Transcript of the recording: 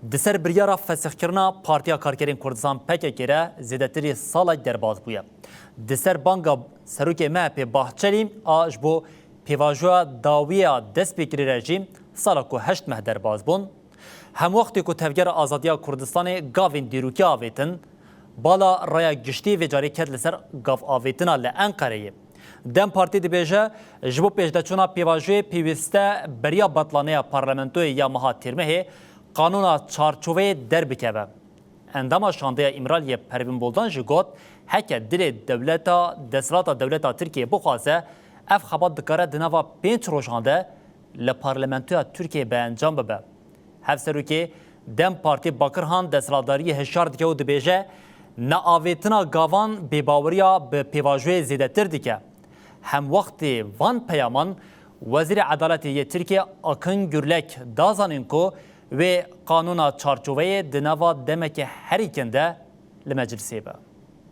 دسر بریارا فسخکرنا پارتیا کارگرین کردستان PKK را زیادتری سال درباز بوده. دسر بانگا سروک مهپ باحچلیم آج بو پیواجوا داویا دست بگیری رژیم سالا کو 8 ماه درباز بون. هم وقتی که تفجیر آزادیا کردستان گاوین دیروکی آویتن بالا رای گشتی و جاری کرد لسر گاو آویتنا لانقره. دم پارتی دبیجه جبو پیشدچونا پیواجوی پیوسته بریا بطلانه پارلمنتوی یا مهاتیرمه قانونا چارچوبه در بکوه. اندام شانده امرالی پروین بولدان جگوت هک دل دولتا دسلات دولتا ترکیه بخواسته اف خبات دکاره دنوا 5 روشانده لپارلمنتوی ترکیه به انجام ببه. هفسرو که دم پارتی باکرهان دسلاتداری هشار دکه و دبیجه ناویتنا گاوان بباوریا به پیواجوی زیده تر دکه. هم وقت وان پیامان وزیر عدالت ترکیه اکن گرلک دازانین کو و قانونا چارچوبه دنوا دمک هریکنده لمجلسی به.